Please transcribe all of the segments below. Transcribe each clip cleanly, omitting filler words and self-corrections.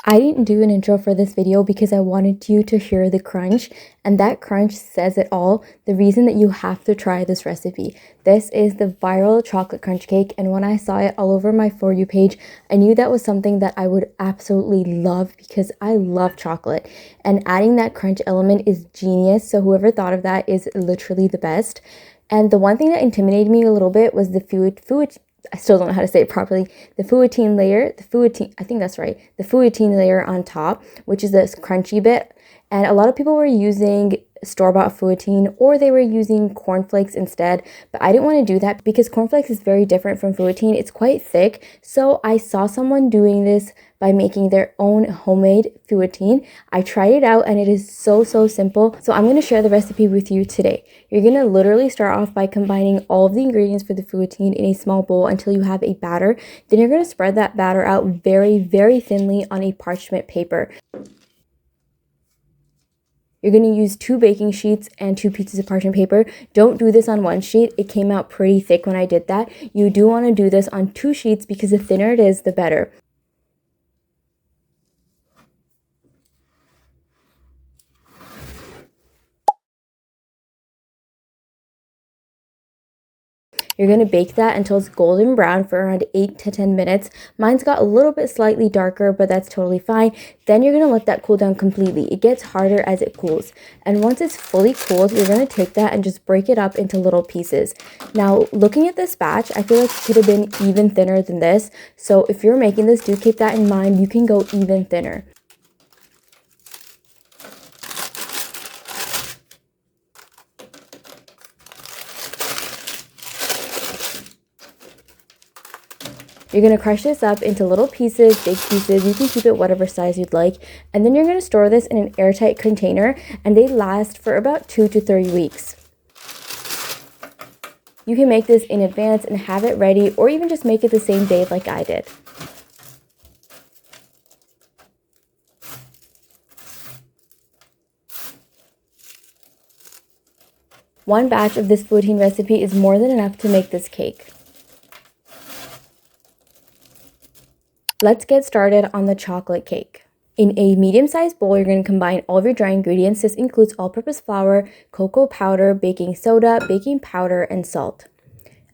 I didn't do an intro for this video because I wanted you to hear the crunch, and that crunch says it all. The reason that you have to try this recipe. This is the viral chocolate crunch cake, and when I saw it all over my For You page, I knew that was something that I would absolutely love because I love chocolate, and adding that crunch element is genius. So whoever thought of that is literally the best. And the one thing that intimidated me a little bit was the I still don't know how to say it properly. The feuilletine layer, I think that's right. The feuilletine layer on top, which is this crunchy bit. And a lot of people were using store-bought feuilletine, or they were using cornflakes instead, but I didn't want to do that because cornflakes is very different from feuilletine. It's quite thick. So I saw someone doing this by making their own homemade feuilletine. I tried it out and it is so simple. So I'm going to share the recipe with you today. You're going to literally start off by combining all of the ingredients for the feuilletine in a small bowl until you have a batter. Then you're going to spread that batter out very thinly on a parchment paper. You're going to use 2 baking sheets and 2 pieces of parchment paper. Don't do this on 1 sheet. It came out pretty thick when I did that. You do want to do this on 2 sheets because the thinner it is, the better. You're going to bake that until it's golden brown for around 8 to 10 minutes. Mine's got a little bit slightly darker, but that's totally fine. Then you're going to let that cool down completely. It gets harder as it cools. And once it's fully cooled, you're going to take that and just break it up into little pieces. Now, looking at this batch, I feel like it could have been even thinner than this. So if you're making this, do keep that in mind. You can go even thinner. You're going to crush this up into little pieces, big pieces. You can keep it whatever size you'd like. And then you're going to store this in an airtight container, and they last for about 2 to 3 weeks. You can make this in advance and have it ready, or even just make it the same day like I did. One batch of this feuilletine recipe is more than enough to make this cake. Let's get started on the chocolate cake. In a medium-sized bowl, you're going to combine all of your dry ingredients. This includes all-purpose flour, cocoa powder, baking soda, baking powder, and salt.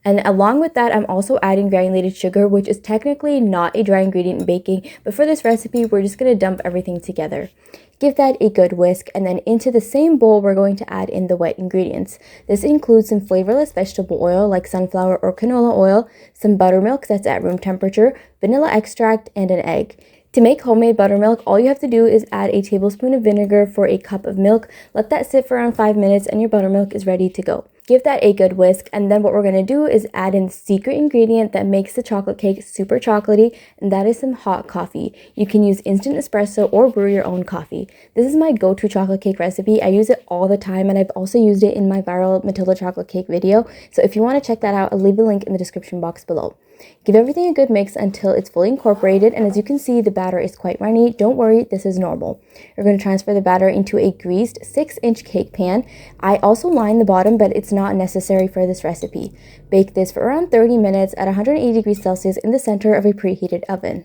And along with that, I'm also adding granulated sugar, which is technically not a dry ingredient in baking, but for this recipe, we're just going to dump everything together. Give that a good whisk, and then into the same bowl, we're going to add in the wet ingredients. This includes some flavorless vegetable oil like sunflower or canola oil, some buttermilk that's at room temperature, vanilla extract, and an egg. To make homemade buttermilk, all you have to do is add a tablespoon of vinegar for a cup of milk. Let that sit for around 5 minutes and your buttermilk is ready to go. Give that a good whisk, and then what we're going to do is add in the secret ingredient that makes the chocolate cake super chocolatey, and that is some hot coffee. You can use instant espresso or brew your own coffee. This is my go-to chocolate cake recipe. I use it all the time, and I've also used it in my viral Matilda chocolate cake video. So if you want to check that out, I'll leave a link in the description box below. Give everything a good mix until it's fully incorporated, and as you can see, the batter is quite runny. Don't worry, this is normal. You're going to transfer the batter into a greased 6-inch cake pan. I also line the bottom, but it's not necessary for this recipe. Bake this for around 30 minutes at 180 degrees Celsius in the center of a preheated oven.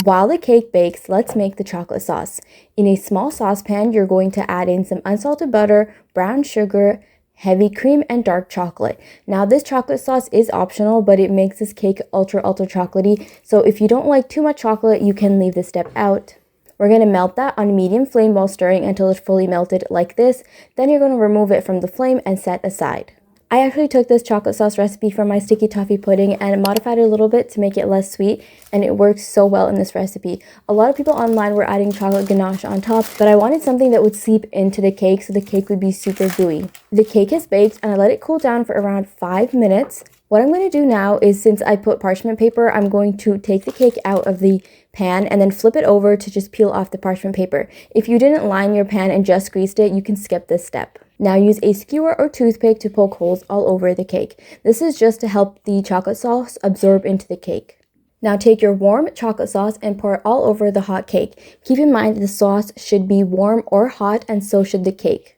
While the cake bakes, let's make the chocolate sauce. In a small saucepan, you're going to add in some unsalted butter, brown sugar, heavy cream, and dark chocolate. Now, this chocolate sauce is optional, but it makes this cake ultra chocolatey. So if you don't like too much chocolate, you can leave this step out. We're going to melt that on a medium flame while stirring until it's fully melted like this. Then you're going to remove it from the flame and set aside. I actually took this chocolate sauce recipe from my sticky toffee pudding and modified it a little bit to make it less sweet, and it works so well in this recipe. A lot of people online were adding chocolate ganache on top, but I wanted something that would seep into the cake so the cake would be super gooey. The cake is baked and I let it cool down for around 5 minutes. What I'm going to do now is, since I put parchment paper, I'm going to take the cake out of the pan and then flip it over to just peel off the parchment paper. If you didn't line your pan and just greased it, you can skip this step. Now use a skewer or toothpick to poke holes all over the cake. This is just to help the chocolate sauce absorb into the cake. Now take your warm chocolate sauce and pour it all over the hot cake. Keep in mind the sauce should be warm or hot, and so should the cake.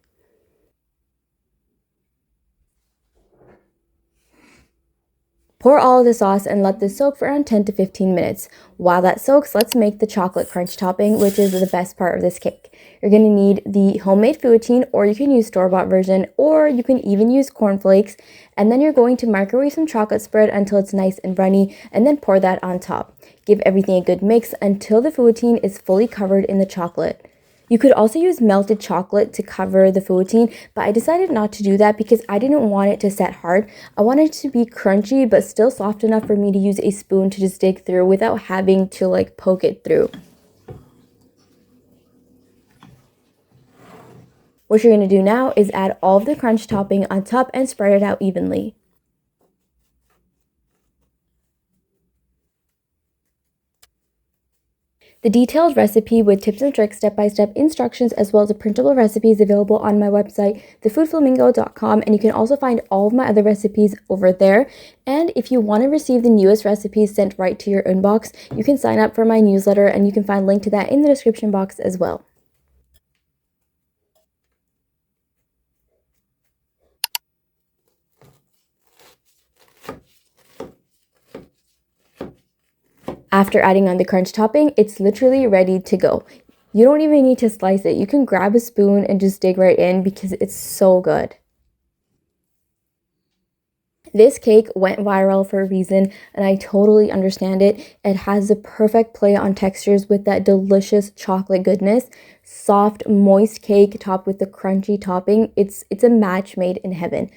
Pour all of the sauce and let this soak for around 10 to 15 minutes. While that soaks, let's make the chocolate crunch topping, which is the best part of this cake. You're going to need the homemade feuilletine, or you can use store-bought version, or you can even use cornflakes. And then you're going to microwave some chocolate spread until it's nice and runny, and then pour that on top. Give everything a good mix until the feuilletine is fully covered in the chocolate. You could also use melted chocolate to cover the feuilletine, but I decided not to do that because I didn't want it to set hard. I wanted it to be crunchy but still soft enough for me to use a spoon to just dig through without having to like poke it through. What you're going to do now is add all of the crunch topping on top and spread it out evenly. The detailed recipe with tips and tricks, step-by-step instructions, as well as a printable recipe is available on my website, thefoodflamingo.com, and you can also find all of my other recipes over there. And if you want to receive the newest recipes sent right to your inbox, you can sign up for my newsletter, and you can find a link to that in the description box as well. After adding on the crunch topping, it's literally ready to go. You don't even need to slice it. You can grab a spoon and just dig right in because it's so good. This cake went viral for a reason, and I totally understand it. It has the perfect play on textures with that delicious chocolate goodness. Soft, moist cake topped with the crunchy topping. It's a match made in heaven.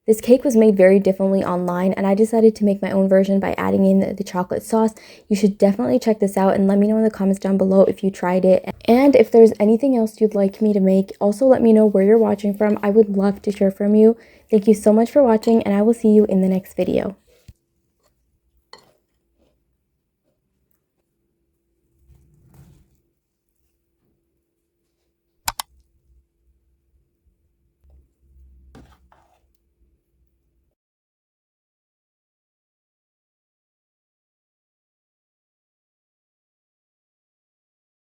This cake was made very differently online, and I decided to make my own version by adding in the chocolate sauce. You should definitely check this out and let me know in the comments down below if you tried it. And if there's anything else you'd like me to make, also let me know where you're watching from. I would love to hear from you. Thank you so much for watching, and I will see you in the next video.